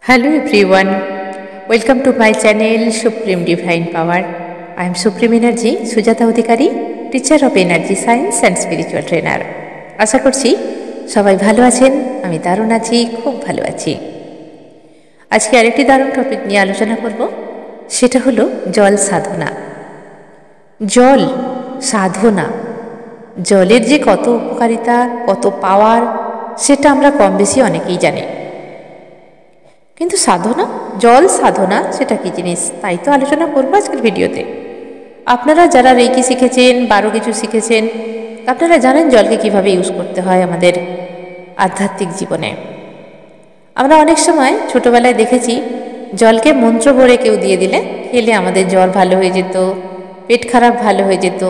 Hello everyone, welcome to my channel Supreme Divine Power. I am Supreme Energy Sujata Adhikari, teacher of Energy Science and Spiritual Trainer. আশা করছি সবাই ভালো আছেন, আমি দারুণ আছি, খুব ভালো আছি। আজকে আরেকটি দারুণ টপিক নিয়ে আলোচনা করব, সেটা হলো জল সাধনা। জল সাধনা, জলের যে কত উপকারিতা, কত পাওয়ার, সেটা আমরা কম বেশি অনেকেই জানি। কিন্তু সাধনা, জল সাধনা সেটা কি জিনিস, তাই তো আলোচনা করবো আজকের ভিডিওতে। আপনারা যারা রেকি শিখেছেন, বারো কিছু শিখেছেন, আপনারা জানেন জলকে কিভাবে ইউজ করতে হয় আমাদের আধ্যাত্মিক জীবনে। আমরা অনেক সময় ছোটবেলায় দেখেছি জলকে মন্ত্র ভরে কেউ দিয়ে দিলে খেলে আমাদের জ্বর ভালো হয়ে যেত, পেট খারাপ ভালো হয়ে যেত,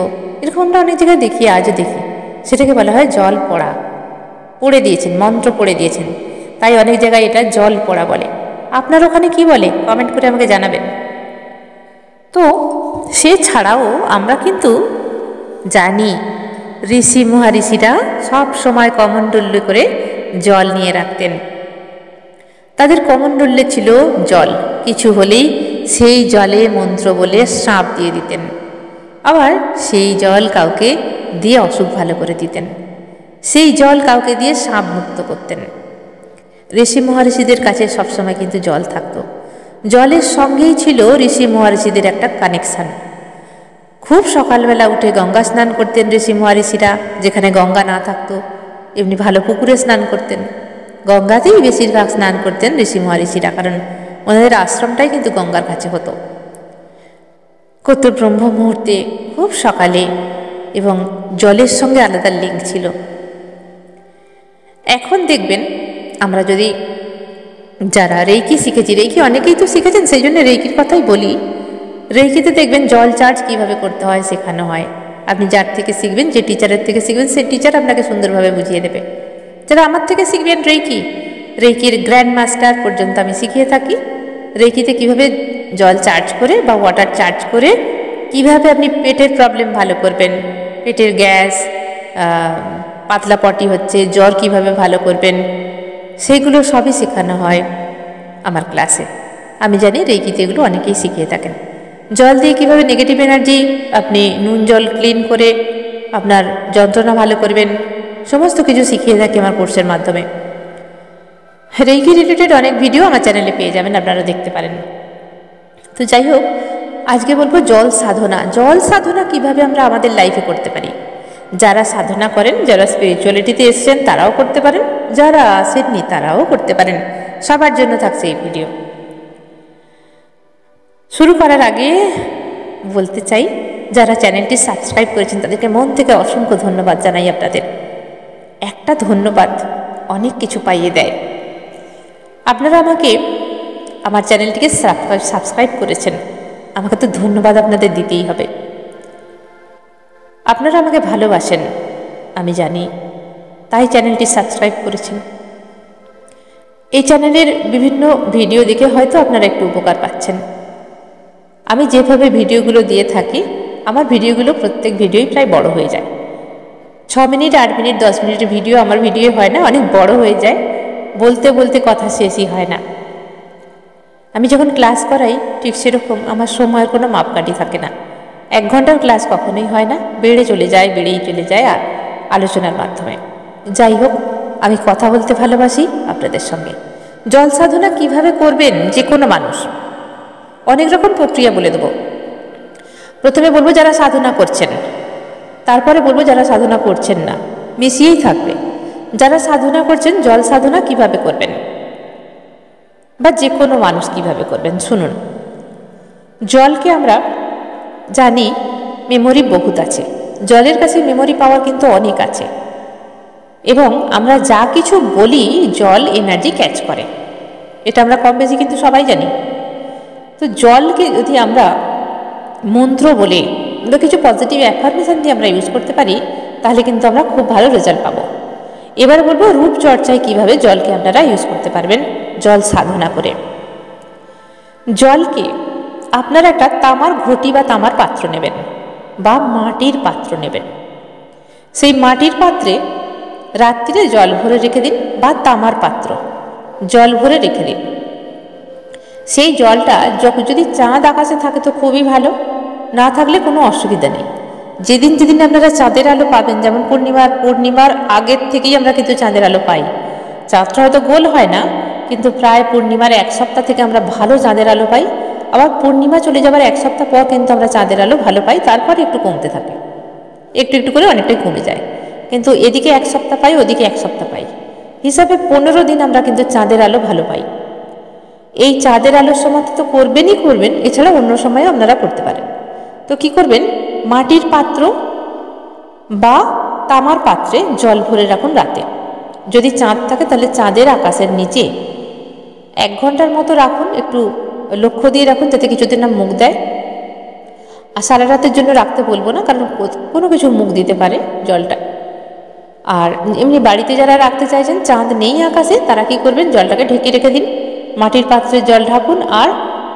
এরকম আমরা অনেক জায়গায় দেখি, আজও দেখি। সেটাকে বলা হয় জল পড়া, পড়ে দিয়েছেন, মন্ত্র পড়ে দিয়েছেন, তাই অনেক জায়গায় এটা জল পড়া বলে। আপনার ওখানে কি বলে কমেন্ট করে আমাকে জানাবেন। তো সে ছাড়াও আমরা কিন্তু জানি ঋষি মহাঋষিরা সব সময় কমণ্ডল্য করে জল নিয়ে রাখতেন। তাদের কমণ্ডল্যে ছিল জল, কিছু হলেই সেই জলে মন্ত্র বলে শ্রাপ দিয়ে দিতেন, আবার সেই জল কাউকে দিয়ে অসুখ ভালো করে দিতেন, সেই জল কাউকে দিয়ে সাপ মুক্ত করতেন। ঋষি মহাঋষিদের কাছে সবসময় কিন্তু জল থাকতো, জলের সঙ্গেই ছিল ঋষি মহাঋষিদের একটা কানেকশান। খুব সকালবেলা উঠে গঙ্গা স্নান করতেন ঋষি মহাঋষিরা, যেখানে গঙ্গা না থাকতো এমনি ভালো পুকুরে স্নান করতেন। গঙ্গাতেই বেশিরভাগ স্নান করতেন ঋষি মহাঋষিরা, কারণ ওনাদের আশ্রমটাই কিন্তু গঙ্গার কাছে হতো। কত ব্রহ্ম মুহূর্তে, খুব সকালে, এবং জলের সঙ্গে আলাদা লিঙ্ক ছিল। এখন দেখবেন আমরা যদি যারা রেকি শিখেছি, রেকি অনেকেই তো শিখেছেন, সেই জন্য রেকির কথাই বলি। রেকিতে দেখবেন জল চার্জ কিভাবে করতে হয় শেখানো হয়। আপনি যার থেকে শিখবেন, যে টিচারের থেকে শিখবেন, সেই টিচার আপনাকে সুন্দরভাবে বুঝিয়ে দেবে। যারা আমার থেকে শিখবেন রেকির গ্র্যান্ড মাস্টার পর্যন্ত আমি শিখিয়ে থাকি। রেকিতে কিভাবে জল চার্জ করে বা ওয়াটার চার্জ করে কিভাবে আপনি পেটের প্রবলেম ভালো করবেন, পেটের গ্যাস, পাতলা পটি হচ্ছে, জ্বর কিভাবে ভালো করবেন, সেইগুলো সবই শেখানো হয় আমার ক্লাসে। আমি জানি রেকিতে এগুলো অনেকেই শিখিয়ে থাকেন। জল দিয়ে কীভাবে নেগেটিভ এনার্জি আপনি নুন জল ক্লিন করে আপনার যন্ত্রণা ভালো করবেন, সমস্ত কিছু শিখিয়ে থাকি আমার কোর্সের মাধ্যমে। রেকি রিলেটেড অনেক ভিডিও আমার চ্যানেলে পেয়ে যাবেন, আপনারা দেখতে পারেন। তো যাই হোক, আজকে বলবো জল সাধনা। জল সাধনা কিভাবে আমরা আমাদের লাইফে করতে পারি। যারা সাধনা করেন, যারা স্পিরিচুয়ালিটিতে এসেছেন তারাও করতে পারেন, যারা আসেননি তারাও করতে পারেন, সবার জন্য থাকছে এই ভিডিও। শুরু করার আগে বলতে চাই, যারা চ্যানেলটি সাবস্ক্রাইব করেছেন তাদেরকে মন থেকে অসংখ্য ধন্যবাদ জানাই আপনাদের। একটা ধন্যবাদ অনেক কিছু পাইয়ে দেয়। আপনারা আমাকে, আমার চ্যানেলটিকে সাবস্ক্রাইব করেছেন, আমাকে তো ধন্যবাদ আপনাদের দিতেই হবে। আপনারা আমাকে ভালোবাসেন আমি জানি, তাই চ্যানেলটি সাবস্ক্রাইব করেছেন। এই চ্যানেলের বিভিন্ন ভিডিও দেখে হয়তো আপনারা একটু উপকার পাচ্ছেন। আমি যেভাবে ভিডিওগুলো দিয়ে থাকি, আমার ভিডিওগুলো প্রত্যেক ভিডিওই প্রায় বড় হয়ে যায়। 6 মিনিট, 8 মিনিট, 10 মিনিটের ভিডিও আমার ভিডিও হয় না, অনেক বড় হয়ে যায়, বলতে বলতে কথা শেষই হয় না। আমি যখন ক্লাস করাই ঠিক সেরকম আমার সময়ের কোনো মাপকাঠি থাকে না। 1 ঘন্টার ক্লাস কখনোই হয় না, বেড়েই চলে যায় আর আলোচনার মাধ্যমে। যাই হোক, আমি কথা বলতে ভালোবাসি আপনাদের সঙ্গে। জল সাধনা কিভাবে করবেন যে কোনো মানুষ, অনেক রকম প্রক্রিয়া বলে দেব। প্রথমে বলবো যারা সাধনা করছেন, তারপরে বলবো যারা সাধনা করছেন না, মিশিয়েই থাকবে। যারা সাধনা করছেন জল সাধনা কিভাবে করবেন, বা যে কোনো মানুষ কিভাবে করবেন, শুনুন। জলকে আমরা জানি মেমোরি বহুত আছে, জলের কাছে মেমোরি পাওয়ার কিন্তু অনেক আছে, এবং আমরা যা কিছু বলি জল এনার্জি ক্যাচ করে, এটা আমরা কম বেশি কিন্তু সবাই জানি। তো জলকে যদি আমরা মন্ত্র বলে বা কিছু পজিটিভ অ্যাফার্মেশন দিয়ে আমরা ইউজ করতে পারি, তাহলে কিন্তু আমরা খুব ভালো রেজাল্ট পাবো। এবার বলবো রূপচর্চায় কিভাবে জলকে আপনারা ইউজ করতে পারবেন জল সাধনা করে। জলকে আপনারা একটা তামার ঘটি বা তামার পাত্র নেবেন, বা মাটির পাত্র নেবেন। সেই মাটির পাত্রে রাত্রিরে জল ভরে রেখে দিন, বা তামার পাত্র জল ভরে রেখে দিন। সেই জলটা যদি চাঁদ আকাশে থাকে তো খুবই ভালো, না থাকলে কোনো অসুবিধা নেই। যেদিন যেদিন আপনারা চাঁদের আলো পাবেন, যেমন পূর্ণিমার আগের থেকেই আমরা কিন্তু চাঁদের আলো পাই। চাঁদটা হয়তো গোল হয় না, কিন্তু প্রায় পূর্ণিমার 1 সপ্তাহ থেকে আমরা ভালো চাঁদের আলো পাই। আবার পূর্ণিমা চলে যাবার 1 সপ্তাহ পর কিন্তু আমরা চাঁদের আলো ভালো পাই, তারপর একটু কমতে থাকে, একটু একটু করে অনেকটাই কমে যায়। কিন্তু এদিকে 1 সপ্তাহ পাই, ওদিকে 1 সপ্তাহ পাই, হিসাবে 15 দিন আমরা কিন্তু চাঁদের আলো ভালো পাই। এই চাঁদের আলোর সময় তো করবেন, এছাড়া অন্য সময় আপনারা করতে পারেন। তো কি করবেন, মাটির পাত্র বা তামার পাত্রে জল ভরে রাখুন রাতে। যদি চাঁদ থাকে তাহলে চাঁদের আকাশের নিচে 1 ঘন্টার মতো রাখুন, একটু লক্ষ্য দিয়ে রাখুন যাতে কিছুদিন না মুখ দেয়। আর সারা রাতের জন্য রাখতে বলবো না, কারণ কোনো কিছু মুখ দিতে পারে জলটা। আর এমনি বাড়িতে যারা রাখতে চাইছেন, চাঁদ নেই আকাশে, তারা কি করবেন, জলটাকে ঢেকে রেখে দিন। মাটির পাত্রের জল ঢাকুন আর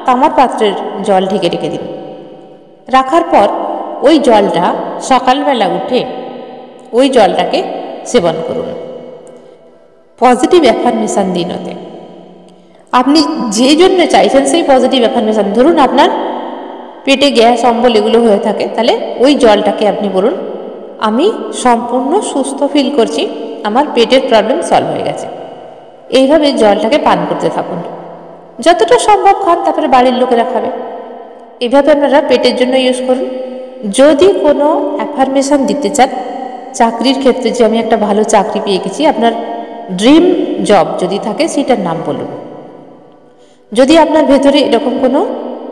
তামার পাত্রের জল ঢেকে রেখে দিন। রাখার পর ওই জলটা সকালবেলা উঠে ওই জলটাকে সেবন করুন। পজিটিভ অ্যাফার্মেশন দিন ওতে। আপনি যে জন্য চাইছেন সেই পজিটিভ অ্যাফার্মেশন, ধরুন আপনার পেটে গ্যাস অম্বল এগুলো হয়ে থাকে, তাহলে ওই জলটাকে আপনি বলুন, আমি সম্পূর্ণ সুস্থ ফিল করছি, আমার পেটের প্রবলেম সলভ হয়ে গেছে। এইভাবে জলটাকে পান করতে থাকুন, যতটা সম্ভব খান, তারপরে বাড়ির লোকেরা খাবে। এইভাবে আপনারা পেটের জন্য ইউজ করুন। যদি কোনো অ্যাফার্মেশন দিতে চান চাকরির ক্ষেত্রে, যে আমি একটা ভালো চাকরি পেয়ে গেছি, আপনার ড্রিম জব যদি থাকে সেটার নাম বলুন। যদি আপনার ভেতরে এরকম কোনো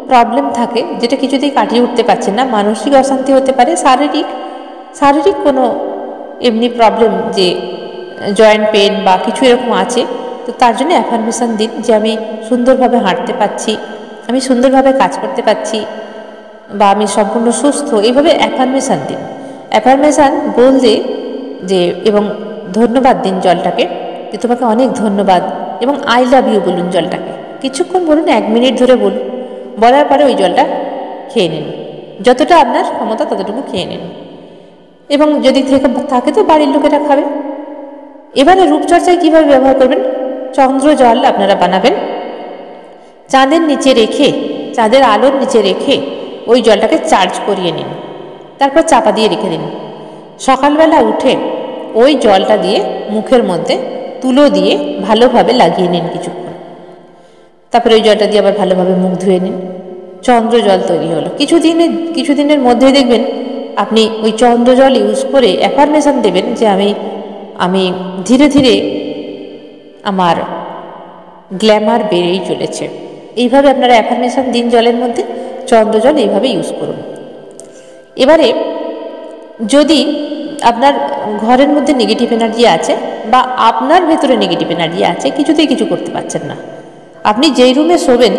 প্রবলেম থাকে যেটা কিছুতেই কাটিয়ে উঠতে পারছেন না, মানসিক অশান্তি হতে পারে, শারীরিক কোনো এমনি প্রবলেম, যে জয়েন্ট পেন বা কিছু এরকম আছে, তো তার জন্য অ্যাফার্মেশন দিন যে আমি সুন্দরভাবে হাঁটতে পারছি, আমি সুন্দরভাবে কাজ করতে পারছি, বা আমি সম্পূর্ণ সুস্থ। এইভাবে অ্যাফার্মেশন দিন। অ্যাফার্মেশন বলতে যে, এবং ধন্যবাদ দিন জলটাকে, যে তোমাকে অনেক ধন্যবাদ, এবং আই লাভ ইউ বলুন জলটাকে। কিছুক্ষণ বলুন, 1 মিনিট ধরে বলুন। বলার পরে ওই জলটা খেয়ে নিন, যতটা আপনার ক্ষমতা ততটুকু খেয়ে নিন, এবং যদি থাকে তো বাড়ির লোকেরা খাবে। এবারে রূপচর্চায় কীভাবে ব্যবহার করবেন, চন্দ্র জল আপনারা বানাবেন, চাঁদের নিচে রেখে, চাঁদের আলোর নিচে রেখে ওই জলটাকে চার্জ করিয়ে নিন, তারপর চাপা দিয়ে রেখে দিন। সকালবেলা উঠে ওই জলটা দিয়ে মুখের মধ্যে তুলো দিয়ে ভালোভাবে লাগিয়ে নিন কিছুক্ষণ, তারপরে ওই জলটা দিয়ে আবার ভালোভাবে মুখ ধুয়ে নিন। চন্দ্র জল তৈরি হলো। কিছুদিনের মধ্যেই দেখবেন আপনি ওই চন্দ্র জল ইউজ করে অ্যাফার্মেশন দেবেন যে আমি ধীরে ধীরে আমার গ্ল্যামার বেড়েই চলেছে। এইভাবে আপনারা অ্যাফার্মেশন দিন জলের মধ্যে, চন্দ্র জল এইভাবে ইউজ করুন। এবারে যদি আপনার ঘরের মধ্যে নেগেটিভ এনার্জি আছে, বা আপনার ভেতরে নেগেটিভ এনার্জি আছে, কিছুতেই কিছু করতে পারছেন না, আপনি যেই রুমে শোবেন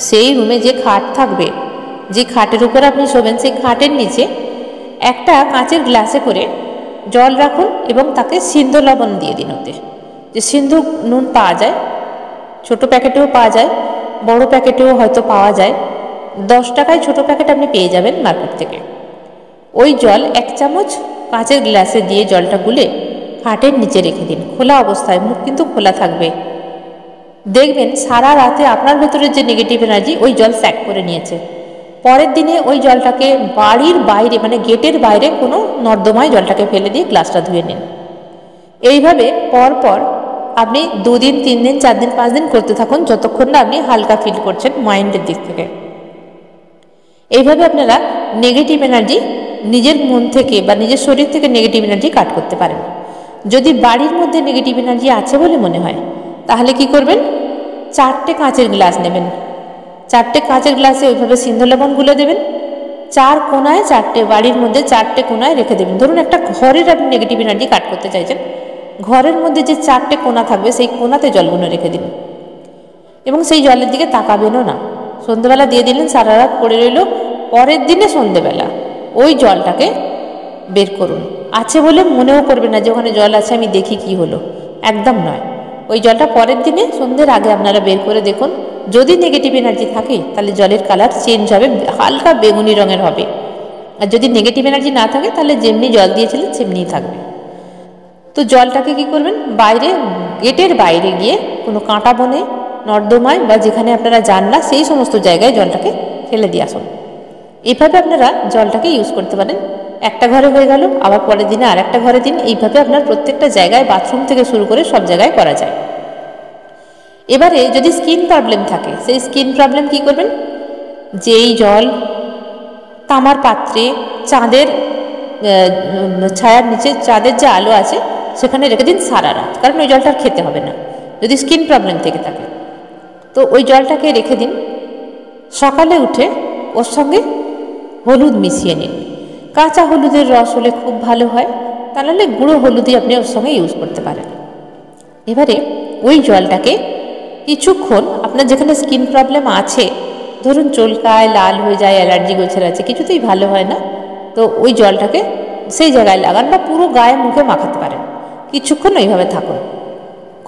সেই রুমে যে খাট থাকবে, যে খাটের উপর আপনি শোবেন, সেই খাটের নিচে একটা কাঁচের গ্লাসে করে জল রাখুন, এবং তাকে সিন্ধু লবণ দিয়ে দিন ওতে। যে সিন্ধু নুন পাওয়া যায়, ছোট প্যাকেটেও পাওয়া যায়, বড় প্যাকেটেও হয়তো পাওয়া যায়, 10 টাকায় ছোট প্যাকেট আপনি পেয়ে যাবেন মার্কেট থেকে। ওই জল 1 চামচ কাঁচের গ্লাসে দিয়ে জলটা গুলে খাটের নিচে রেখে দিন, খোলা অবস্থায়, মুখ কিন্তু খোলা থাকবে। দেখবেন সারা রাতে আপনার ভেতরে যে নেগেটিভ এনার্জি ওই জল স্যাক করে নিয়েছে। পরের দিনে ওই জলটাকে বাড়ির বাইরে, মানে গেটের বাইরে কোনো নর্দমায় জলটাকে ফেলে দিয়ে গ্লাসটা ধুয়ে নিন। এইভাবে পরপর আপনি 2 দিন, 3 দিন, 4 দিন, 5 দিন করতে থাকুন, যতক্ষণ না আপনি হালকা ফিল করছেন মাইন্ডের দিক থেকে। এইভাবে আপনারা নেগেটিভ এনার্জি নিজের মন থেকে বা নিজের শরীর থেকে নেগেটিভ এনার্জি কাট করতে পারেন। যদি বাড়ির মধ্যে নেগেটিভ এনার্জি আছে বলে মনে হয়, তাহলে কি করবেন, 4টে কাঁচের গ্লাস নেবেন, 4টে কাঁচের গ্লাসে ওইভাবে সিন্ধু লবণ গুলে দেবেন, 4 কোণায় 4টে, বাড়ির মধ্যে 4টে কোণায় রেখে দেবেন। ধরুন একটা ঘরের আপনি নেগেটিভ এনার্জি কাট করতে চাইছেন, ঘরের মধ্যে যে 4টে কোণা থাকবে সেই কোণাতে জলগুলো রেখে দিন, এবং সেই জলের দিকে তাকাবেনও না। সন্ধ্যেবেলা দিয়ে দিলেন, সারা রাত পড়ে রইল, পরের দিনে সন্ধ্যেবেলা ওই জলটাকে বের করুন। আছে বলে মনেও করবে না যে ওখানে জল আছে, আমি দেখি কি হলো, একদম নয়। ওই জলটা পরের দিনে সন্ধ্যের আগে আপনারা বের করে দেখুন, যদি নেগেটিভ এনার্জি থাকে তাহলে জলের কালার চেঞ্জ হবে, হালকা বেগুনি রঙের হবে। আর যদি নেগেটিভ এনার্জি না থাকে তাহলে যেমনি জল দিয়েছিলেন সেমনিই থাকবে। তো জলটাকে কি করবেন, বাইরে, গেটের বাইরে গিয়ে কোনো কাঁটা বনে নর্দমায় বা যেখানে আপনারা যান না সেই সমস্ত জায়গায় জলটাকে ফেলে দিয়ে আসুন। এইভাবে আপনারা জলটাকে ইউজ করতে পারেন। একটা ঘরে হয়ে গেল, আবার পরের দিনে আর একটা ঘরে দিন। এইভাবে আপনার প্রত্যেকটা জায়গায়, বাথরুম থেকে শুরু করে সব জায়গায় করা যায়। এবারে যদি স্কিন প্রবলেম থাকে, সেই স্কিন প্রবলেম কি করবেন, যেই জল তামার পাত্রে চাঁদের ছায়ার নিচে, চাঁদের যে আলো আছে সেখানে রেখে দিন সারা রাত, কারণ ওই জলটা খেতে হবে না যদি স্কিন প্রবলেম থেকে থাকে। তো ওই জলটাকে রেখে দিন। সকালে উঠে ওর সঙ্গে হলুদ মিশিয়ে নিন। কাঁচা হলুদের রস হলে খুব ভালো হয়, তা নাহলে গুঁড়ো হলুদই আপনি ওর সঙ্গে ইউজ করতে পারেন। এবারে ওই জলটাকে কিছুক্ষণ, আপনার যেখানে স্কিন প্রবলেম আছে, ধরুন চুলকায়, লাল হয়ে যায়, অ্যালার্জি গোছের আছে, কিছুতেই ভালো হয় না, তো ওই জলটাকে সেই জায়গায় লাগান বা পুরো গায়ে মুখে মাখাতে পারেন। কিছুক্ষণ ওইভাবে থাকুন।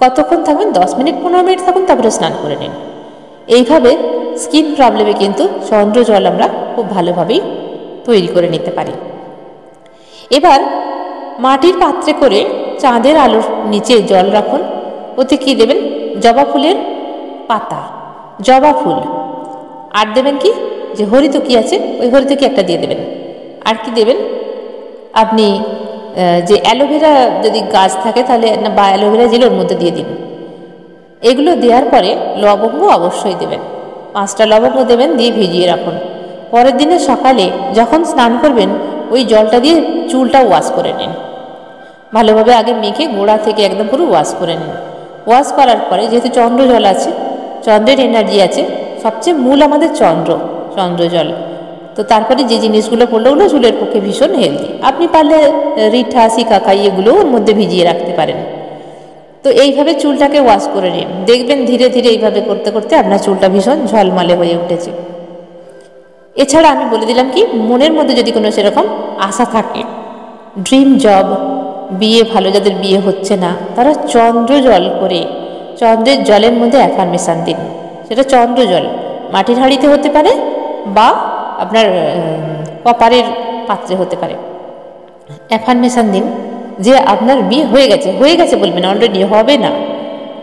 কতক্ষণ থাকবেন? 10 মিনিট 15 মিনিট থাকুন, তারপরে স্নান করে নিন। এইভাবে স্কিন প্রবলেমে কিন্তু চন্দ্র জল আমরা খুব ভালোভাবেই তৈরি করে নিতে পারি। এবার মাটির পাত্রে করে চাঁদের আলোর নিচে জল রাখুন। ওতে কী দেবেন? জবা ফুলের পাতা, জবা ফুল, আর দেবেন কি, যে হরিতকি আছে ওই হরিতকি একটা দিয়ে দেবেন। আর কি দেবেন, আপনি যে অ্যালোভেরা যদি গাছ থাকে তাহলে বা অ্যালোভেরা জেল ওর মধ্যে দিয়ে দিন। এগুলো দেওয়ার পরে লবঙ্গ অবশ্যই দেবেন, 5টা লবঙ্গ দেবেন, দিয়ে ভিজিয়ে রাখুন। পরের দিনে সকালে যখন স্নান করবেন ওই জলটা দিয়ে চুলটা ওয়াশ করে নিন। ভালোভাবে আগে মেখে গোড়া থেকে একদম পুরো ওয়াশ করে নিন। ওয়াশ করার পরে, যেহেতু চন্দ্র জল আছে, চন্দ্রের এনার্জি আছে, সবচেয়ে মূল আমাদের চন্দ্র জল, তো তারপরে যে জিনিসগুলো পড়লো ওগুলো চুলের পক্ষে ভীষণ হেলদি। আপনি পারলে রিঠা, শিকাকাই এগুলো ওর মধ্যে ভিজিয়ে রাখতে পারেন। তো এইভাবে চুলটাকে ওয়াশ করে নিন। দেখবেন ধীরে ধীরে এইভাবে করতে করতে আপনার চুলটা ভীষণ ঝলমলে হয়ে উঠেছে। এছাড়া আমি বলে দিলাম কি, মনের মধ্যে যদি কোনো সেরকম আশা থাকে, ড্রিম জব, বিয়ে ভালো যাদের বিয়ে হচ্ছে না, তারা চন্দ্র জল করে চন্দ্রের জলের মধ্যে অ্যাফার্মেশন দিন। সেটা চন্দ্র জল মাটির হাঁড়িতে হতে পারে বা আপনার কপারের পাত্রে হতে পারে। অ্যাফার্মেশন দিন যে আপনার বিয়ে হয়ে গেছে, হয়ে গেছে বলবেন, অলরেডি হবে না,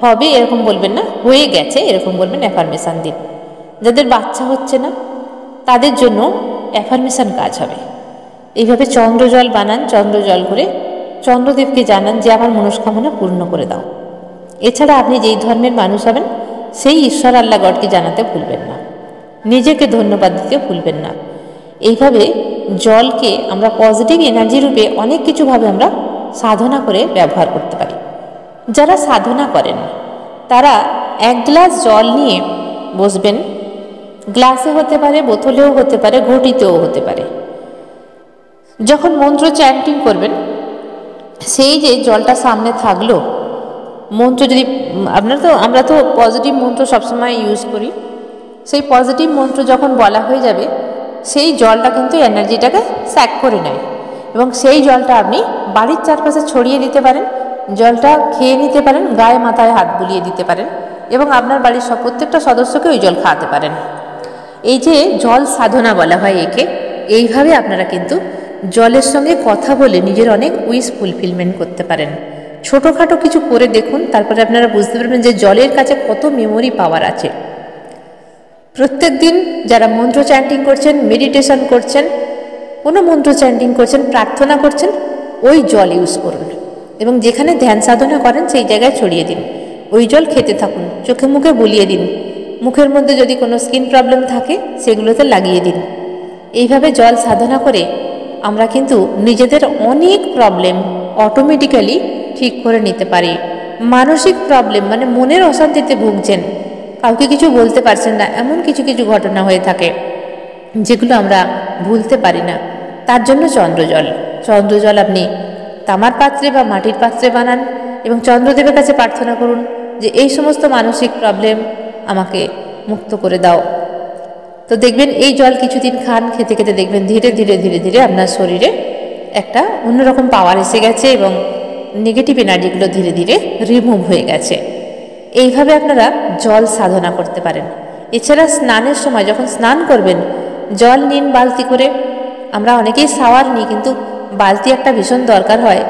হবে এরকম বলবেন না, হয়ে গেছে এরকম বলবেন। অ্যাফার্মেশন দিন। যাদের বাচ্চা হচ্ছে না তাদের জন্য অ্যাফার্মেশন কাজ হবে। এইভাবে চন্দ্র জল বানান, চন্দ্র জল করে চন্দ্রদেবকে জানান যে আমার মনস্কামনা পূর্ণ করে দাও। এছাড়া আপনি যেই ধর্মের মানুষ হবেন সেই ঈশ্বর আল্লাহ গডকে জানাতে ভুলবেন না, নিজেকে ধন্যবাদ দিতে ভুলবেন না। এইভাবে জলকে আমরা পজিটিভ এনার্জি রূপে অনেক কিছুভাবে আমরা সাধনা করে ব্যবহার করতে পারি। যারা সাধনা করেন তারা 1 গ্লাস জল নিয়ে বসবেন। গ্লাসে হতে পারে, বোতলেও হতে পারে, ঘটিতেও হতে পারে। যখন মন্ত্র চ্যান্টিং করবেন, সেই যে জলটা সামনে থাকলো, মন্ত্র যদি আমরা তো পজিটিভ মন্ত্র সবসময় ইউজ করি, সেই পজিটিভ মন্ত্র যখন বলা হয়ে যাবে সেই জলটা কিন্তু এনার্জিটাকে স্যাক করে নেয় এবং সেই জলটা আপনি বাড়ির চারপাশে ছড়িয়ে দিতে পারেন। জলটা খেয়ে নিতে পারেন, গায়ে মাথায় হাত বুলিয়ে দিতে পারেন এবং আপনার বাড়ির প্রত্যেকটা সদস্যকে ওই জল খাওয়াতে পারেন। এই যে জল সাধনা বলা হয় একে, এইভাবে আপনারা কিন্তু জলের সঙ্গে কথা বলে নিজের অনেক উইশ ফুলফিলমেন্ট করতে পারেন। ছোটোখাটো কিছু করে দেখুন, তারপরে আপনারা বুঝতে পারবেন যে জলের কাছে কত মেমোরি পাওয়ার আছে। প্রত্যেক দিন যারা মন্ত্র চ্যান্টিং করছেন, মেডিটেশন করছেন, কোনো মন্ত্র চ্যান্টিং করছেন, প্রার্থনা করছেন, ওই জল ইউজ করুন এবং যেখানে ধ্যান সাধনা করেন সেই জায়গায় ছড়িয়ে দিন। ওই জল খেতে থাকুন, চোখে মুখে বুলিয়ে দিন, মুখের মধ্যে যদি কোনো স্কিন প্রবলেম থাকে সেগুলোতে লাগিয়ে দিন। এইভাবে জল সাধনা করে আমরা কিন্তু নিজেদের অনেক প্রবলেম অটোমেটিক্যালি ঠিক করে নিতে পারি। মানসিক প্রবলেম মানে মনের অশান্তিতে ভুগছেন, কাউকে কিছু বলতে পারছেন না, এমন কিছু কিছু ঘটনা হয়ে থাকে যেগুলো আমরা ভুলতে পারি না, তার জন্য চন্দ্রজল আপনি তামার পাত্রে বা মাটির পাত্রে বানান এবং চন্দ্রদেবের কাছে প্রার্থনা করুন যে এই সমস্ত মানসিক প্রবলেম আমাকে মুক্ত করে দাও। তো দেখবেন এই জল কিছুদিন খান, খেতে খেতে দেখবেন ধীরে ধীরে ধীরে ধীরে আপনার শরীরে একটা অন্যরকম পাওয়ার এসে গেছে এবং নেগেটিভ এনার্জিগুলো ধীরে ধীরে রিমুভ হয়ে গেছে। এইভাবে আপনারা জল সাধনা করতে পারেন। এছাড়া স্নানের সময় যখন স্নান করবেন জল নিন বালতি করে। আমরা অনেকেই শাওয়ার নিই, কিন্তু বালতি একটা ভীষণ দরকার হয়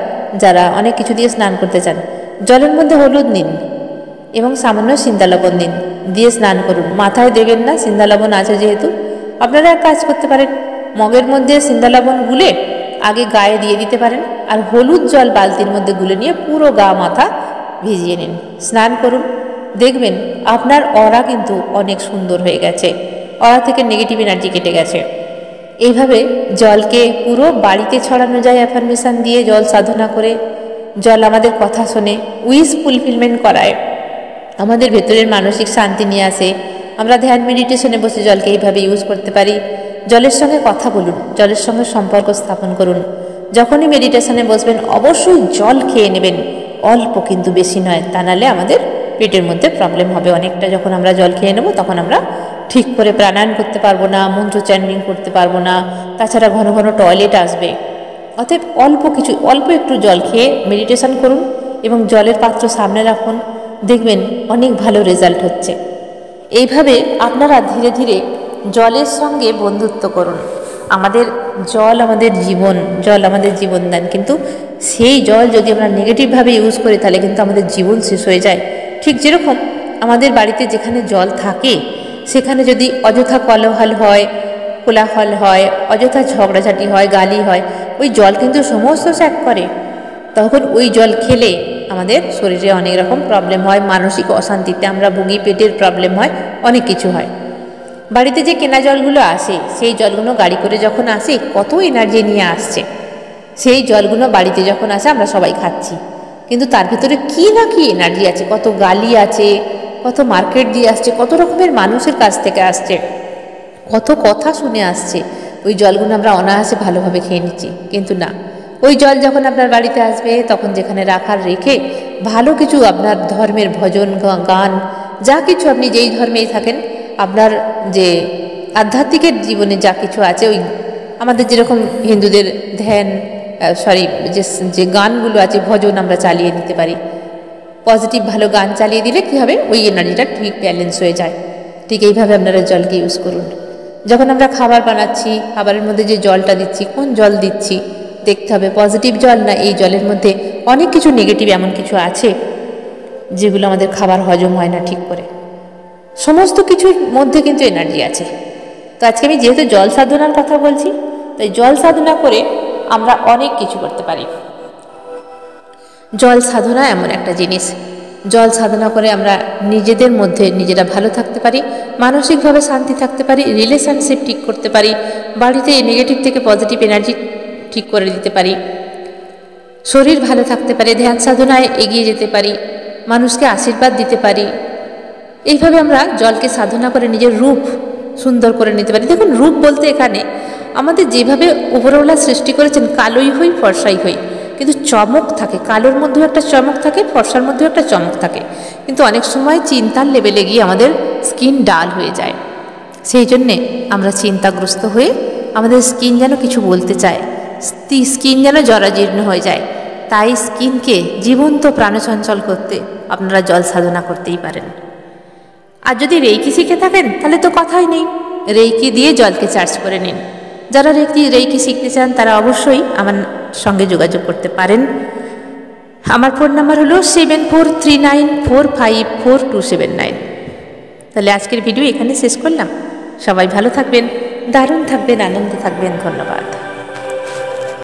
যারা অনেক কিছু দিয়ে স্নান করতে চান। জলের মধ্যে হলুদ নিন এবং সামান্য সিন্দা লবণ দিন, দিয়ে স্নান করুন। মাথায় দেবেন না, সিন্দা লবণ আছে যেহেতু। আপনারা এক কাজ করতে পারেন, মগের মধ্যে সিন্দা লবণ গুলে আগে গায়ে দিয়ে দিতে পারেন, আর হলুদ জল বালতির মধ্যে গুলে নিয়ে পুরো গা মাথা ভিজিয়ে নিন, স্নান করুন। দেখবেন আপনার অরা কিন্তু অনেক সুন্দর হয়ে গেছে, অরা থেকে নেগেটিভ এনার্জি কেটে গেছে। এইভাবে জলকে পুরো বাড়িতে ছড়ানো যায় অ্যাফার্মেশন দিয়ে, জল সাধনা করে। জল আমাদের কথা শোনে, উইশ ফুলফিলমেন্ট করায়, আমাদের ভেতরের মানসিক শান্তি নিয়ে আসে। আমরা ধ্যান মেডিটেশনে বসে জলকে এইভাবে ইউজ করতে পারি। জলের সঙ্গে কথা বলুন, জলের সঙ্গে সম্পর্ক স্থাপন করুন। যখনই মেডিটেশনে বসবেন অবশ্যই জল খেয়ে নেবেন, অল্প কিন্তু বেশি নয়, তা নাহলে আমাদের পেটের মধ্যে প্রবলেম হবে অনেকটা। যখন আমরা জল খেয়ে নেব তখন আমরা ঠিক করে প্রাণায়াম করতে পারবো না, মন্ত্র চ্যান্টিং করতে পারবো না, তাছাড়া ঘন ঘন টয়লেট আসবে। অতএব অল্প একটু জল খেয়ে মেডিটেশন করুন এবং জলের পাত্র সামনে রাখুন, দেখবেন অনেক ভালো রেজাল্ট হচ্ছে। এইভাবে আপনারা ধীরে ধীরে জলের সঙ্গে বন্ধুত্ব করুন। জল আমাদের জীবন, জল আমাদের জীবনদান, কিন্তু সেই জল যদি আমরা নেগেটিভভাবে ইউজ করি তাহলে কিন্তু আমাদের জীবন শেষ হয়ে যায়। ঠিক যেরকম আমাদের বাড়িতে যেখানে জল থাকে সেখানে যদি অযথা কোলাহল হয়, অযথা ঝগড়াঝাটি হয়, গালি হয়, ওই জল কিন্তু সমস্ত ত্যাগ করে। তখন ওই জল খেলে আমাদের শরীরে অনেক রকম প্রবলেম হয়, মানসিক অশান্তিতে আমরা ভুগি, পেটের প্রবলেম হয়, অনেক কিছু হয়। বাড়িতে যে কেনা জলগুলো আসে সেই জলগুলো গাড়ি করে যখন আসে কত এনার্জি নিয়ে আসছে, সেই জলগুলো বাড়িতে যখন আসে আমরা সবাই খাচ্ছি, কিন্তু তার ভিতরে কি না কি এনার্জি আছে, কত গালি আছে, কত মার্কেট দিয়ে আসছে, কত রকমের মানুষের কাছ থেকে আসছে, কত কথা শুনে আসছে। ওই জলগুলো আমরা অনায়াসে ভালোভাবে খেয়ে নিচ্ছি, কিন্তু না, ওই জল যখন আপনার বাড়িতে আসবে তখন যেখানে রাখার রেখে ভালো কিছু আপনার ধর্মের ভজন গান, যা কিছু আপনি যেই ধর্মেই থাকেন, আপনার যে আধ্যাত্মিকের জীবনে যা কিছু আছে, ওই আমাদের যেরকম হিন্দুদের ধ্যান যে গানগুলো আছে, ভজন আমরা চালিয়ে দিতে পারি। পজিটিভ ভালো গান চালিয়ে দিলে কী হবে, ওই এনার্জিটা ঠিক ব্যালেন্স হয়ে যায়। ঠিক এইভাবে আপনারা জলকে ইউজ করুন। যখন আমরা খাবার বানাচ্ছি, খাবারের মধ্যে যে জলটা দিচ্ছি, কোন জল দিচ্ছি দেখতে হবে, পজিটিভ জল না এই জলের মধ্যে অনেক কিছু নেগেটিভ এমন কিছু আছে যেগুলো আমাদের খাবার হজম হয় না ঠিক করে। সমস্ত কিছুর মধ্যে কিন্তু এনার্জি আছে। তো আজকে আমি যেহেতু জল সাধনার কথা বলছি, তাই জল সাধনা করে আমরা অনেক কিছু করতে পারি। জল সাধনা এমন একটা জিনিস, জল সাধনা করে আমরা নিজেদের মধ্যে নিজেরা ভালো থাকতে পারি, মানসিকভাবে শান্তি থাকতে পারি, রিলেশনশিপ ঠিক করতে পারি, বাড়িতে নেগেটিভ থেকে পজিটিভ এনার্জি ঠিক করে দিতে পারি, শরীর ভালো থাকতে পারে, ধ্যান সাধনায় এগিয়ে যেতে পারি, মানুষকে আশীর্বাদ দিতে পারি। এইভাবে আমরা জলকে সাধনা করে নিজের রূপ সুন্দর করে নিতে পারি। দেখুন, রূপ বলতে এখানে আমাদের যেভাবে উপরওয়ালা সৃষ্টি করেছেন, কালোই হই ফর্সাই হই, কিন্তু চমক থাকে, কালোর মধ্যেও একটা চমক থাকে, ফর্সার মধ্যেও একটা চমক থাকে। কিন্তু অনেক সময় চিন্তার লেভেলে গিয়ে আমাদের স্কিন ডাল হয়ে যায়। সেই জন্যে আমরা চিন্তাগ্রস্ত হয়ে আমাদের স্কিন যেন কিছু বলতে চায়, স্কিন যেন জরাজীর্ণ হয়ে যায়। তাই স্কিনকে জীবন্ত প্রাণচঞ্চল করতে আপনারা জল সাধনা করতেই পারেন। আর যদি রেইকি শিখে থাকেন তাহলে তো কথাই নেই, রেইকি দিয়ে জলকে চার্জ করে নিন। যারা রেইকি শিখতে চান তারা অবশ্যই আমার সঙ্গে যোগাযোগ করতে পারেন। আমার ফোন নাম্বার হলো 7439454279। তাহলে আজকের ভিডিও এখানে শেষ করলাম। সবাই ভালো থাকবেন, দারুণ থাকবেন, আনন্দে থাকবেন। ধন্যবাদ।